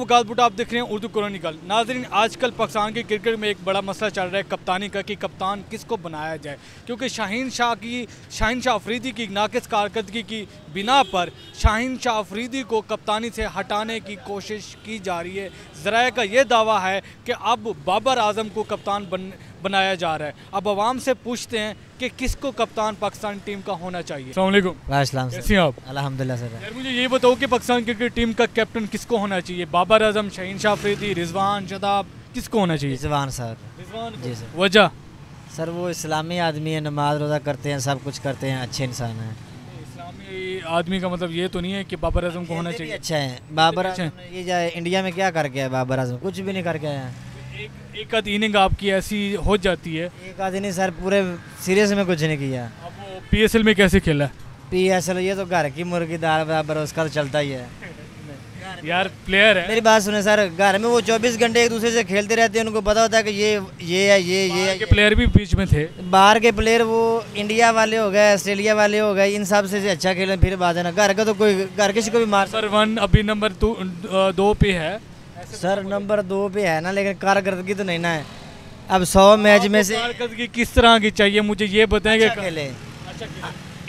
मुगालपुट आप देख रहे हैं उर्दू क्रॉनिकल। नाज़रीन, आजकल पाकिस्तान के क्रिकेट में एक बड़ा मसला चल रहा है कप्तानी का कि कप्तान किसको बनाया जाए, क्योंकि शाहीन शाह अफरीदी की नाक़िस कारकर्दगी की बिना पर शाहीन शाह अफरीदी को कप्तानी से हटाने की कोशिश की जा रही है। ज़राए का ये दावा है कि अब बाबर आजम को कप्तान बनाया जा रहा है। अब आवाम से पूछते हैं कि किसको कप्तान पाकिस्तान टीम का होना चाहिए। अस्सलाम वालेकुम। कैसे हैं आप? अल्हम्दुलिल्लाह सर। यार मुझे ये बताओ कि पाकिस्तान क्रिकेट टीम का कैप्टन किसको होना चाहिए? बाबर आजम, शाहीन शाह अफरीदी, रिजवान, शदाब, किसको होना चाहिए? रिजवान सर। रिजवान जी सर। वजह सर वो इस्लामी आदमी है, नमाज रोज़ा करते हैं, सब कुछ करते हैं, अच्छे इंसान हैं। इस्लामी आदमी का मतलब ये तो नहीं है कि बाबर आजम को होना चाहिए? अच्छा है बाबर आजम। ये जाए इंडिया में क्या करके है बाबर आजम? कुछ भी नहीं करके आया। एक आध इनिंग आपकी ऐसी हो जाती है। एक आध नहीं सर, पूरे सीरीज में कुछ नहीं किया। अब वो PSL में कैसे खेला? PSL ये तो घर की मुर्गी दाल बराबर, उसका तो चलता ही है यार। प्लेयर है, मेरी बात सुने सर, घर में वो 24 घंटे एक दूसरे से खेलते रहते हैं, उनको पता होता है कि ये है ये के प्लेयर भी बीच में थे। बाहर के प्लेयर वो इंडिया वाले हो गए, ऑस्ट्रेलिया वाले हो गए, इन सब से अच्छा खेले फिर बात है ना। घर का तो कोई घर किसी को भी मार। सर 1 अभी नंबर 2 पे है सर, नंबर 2 पे है ना, लेकिन कारकर्दगी तो नहीं ना है। अब 100 मैच में से कारकर्दगी किस तरह की चाहिए मुझे ये बताएंगे। अच्छा खेले,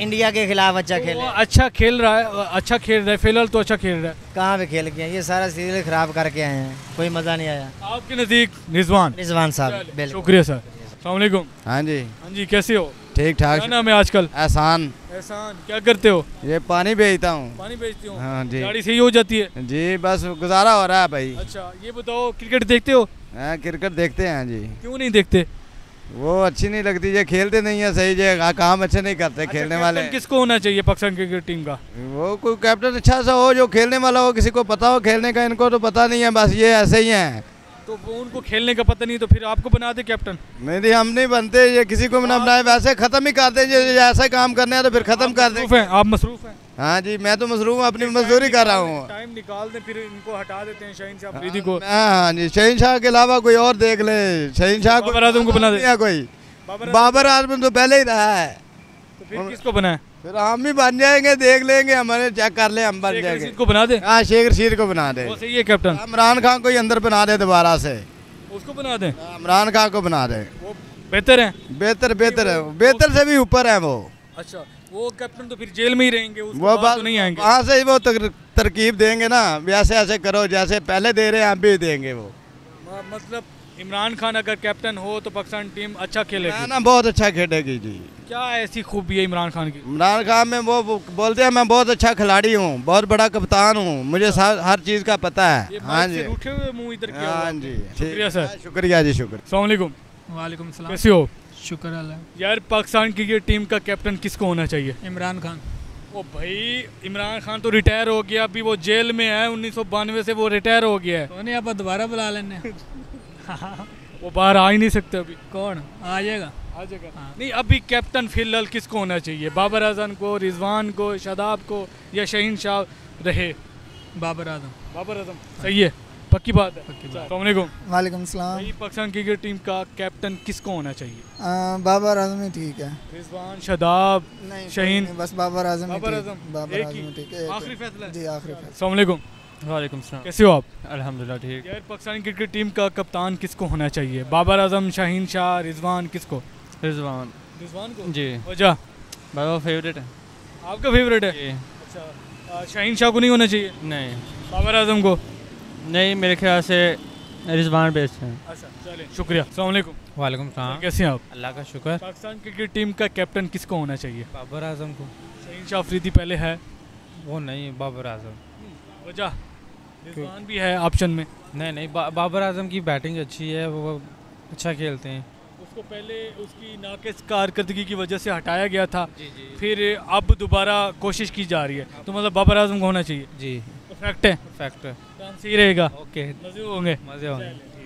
इंडिया के खिलाफ अच्छा खेले। अच्छा खेल रहा है फिलहाल तो अच्छा खेल रहा है। कहाँ पे खेल के हैं? ये सारा सीरियल खराब करके आए हैं, कोई मजा नहीं आया। आपके नज़दीक रिजवान साहब। शुक्रिया सर। अस्सलाम वालेकुम। हाँ जी कैसे हो? ठीक ठाक। क्या नाम है आजकल? एहसान। क्या करते हो? ये पानी बेचता हूँ। पानी बेचती हूँ। हाँ जी। गाड़ी सही हो जाती है? जी बस गुजारा हो रहा है भाई। अच्छा ये बताओ, क्रिकेट देखते हो? हाँ क्रिकेट देखते हैं जी। क्यों नहीं देखते? वो अच्छी नहीं लगती, ये खेलते नहीं है सही, जो काम अच्छे नहीं करते खेलने वाले। किसको होना चाहिए पाकिस्तान क्रिकेट टीम का? वो कोई कैप्टन अच्छा सा हो जो खेलने वाला हो, किसी को पता हो खेलने का। इनको तो पता नहीं है, बस ये ऐसे ही हैं। तो वो उनको खेलने का पता नहीं तो फिर आपको बना दे कैप्टन? नहीं हम नहीं बनते, ये किसी को ना बनाए, वैसे खत्म ही कर दें। ऐसा काम करने हैं तो फिर खत्म कर दें। आप मसरूफ हैं? हाँ जी मैं तो मसरूफ हूँ, अपनी मजदूरी कर रहा हूँ। टाइम निकाल दे फिर इनको हटा देते हैं शाहीन शाह अफरीदी को। हाँ जी, शाहीन शाह के अलावा कोई और देख ले। शाहीन शाह बाबर आजम को बना दे। कोई बाबर आजम तो पहले ही रहा है, तो फिर किसको बनाए? फिर हम भी बन जाएंगे, देख लेंगे, हमारे चेक कर ले, हम बन जाएंगे। को बना दे। हाँ शेख रशीद को बना दे। वो सही है कैप्टन। इमरान खान को ही अंदर बना दे दोबारा से, उसको बना दे। इमरान खान को बना दे, वो बेहतर है। बेहतर है, बेहतर से भी ऊपर है वो। अच्छा वो कैप्टन तो फिर जेल में ही रहेंगे, वो बात तो नहीं आएंगे। वहाँ से वो तरकीब देंगे ना, ऐसे ऐसे करो जैसे पहले दे रहे हैं आप भी देंगे वो। मतलब इमरान खान अगर कैप्टन हो तो पाकिस्तान टीम अच्छा खेलेगी ना, बहुत अच्छा खेलेगी जी। क्या ऐसी खूबी है इमरान खान की? इमरान खान में वो बोलते हैं मैं बहुत अच्छा खिलाड़ी हूँ, बहुत बड़ा कप्तान हूँ, मुझे हर चीज़ का पता है। हाँ जी, उठे हुए मुंह इधर किया। हाँ जी, शुक्रिया सर। शुक्रिया जी, शुक्रिया। अस्सलाम वालेकुम। वालेकुम सलाम। कैसे हो? शुक्र अल्लाह। यार पाकिस्तान क्रिकेट टीम का कैप्टन किसको होना चाहिए? इमरान खान। ओ भाई इमरान खान तो रिटायर हो गया, अभी वो जेल में है, 1992 से वो रिटायर हो गया है। तो नहीं आप दोबारा बुला लेने वो बाहर आ ही नहीं सकते अभी। कौन आ जाएगा? हाँ। नहीं अभी कैप्टन फिलहाल किसको होना चाहिए? बाबर आजम को, रिजवान को, शदाब को या शाहीन शाह रहे? बाबर आजम। बाबर आजम सही है, पक्की बात है। अस्सलाम वालेकुम। वालेकुम सलाम। पाकिस्तान क्रिकेट टीम का कैप्टन किसको होना चाहिए? बाबर आजम ही ठीक है। रिजवान, शदाब, शाहीन? बस बाबर आजम ठीक है। आखिरी फैसला जी, आखिरी फैसला। अस्सलाम वालेकुम। वालेकुम सलाम। कैसे हो आप? अल्हम्दुलिल्लाह ठीक। यार पाकिस्तान क्रिकेट टीम का कप्तान किसको होना चाहिए? बाबर आजम, शाहीन शाह, रिजवान, किसको? रिजवान। रिजवान को जी। वजह? भाई वो फेवरेट है। आपका फेवरेट है? अच्छा शाहीन शाह को नहीं होना चाहिए? नहीं। बाबर आजम को? नहीं मेरे ख्याल से रिजवान बेस्ट है। अच्छा चलिए शुक्रिया। अस्सलाम वालेकुम। वालेकुम सलाम। कैसे हैं आप? अल्लाह का शुक्र। पाकिस्तान क्रिकेट टीम का कैप्टन किसको होना चाहिए? बाबर आजम को। शाहीन शाह अफरीदी पहले है? वो नहीं, बाबर आजम। वजह? रिजवान भी है ऑप्शन में? नहीं बाबर आजम की बैटिंग अच्छी है, वो अच्छा खेलते हैं। उसको पहले उसकी नाक़िस कारकर्दगी की वजह से हटाया गया था। जी। फिर अब दोबारा कोशिश की जा रही है, तो मतलब बाबर आजम को होना चाहिए। जी फैक्ट है। फैक्ट है। काम सही रहेगा। ओके मज़े होंगे। मज़े होंगे।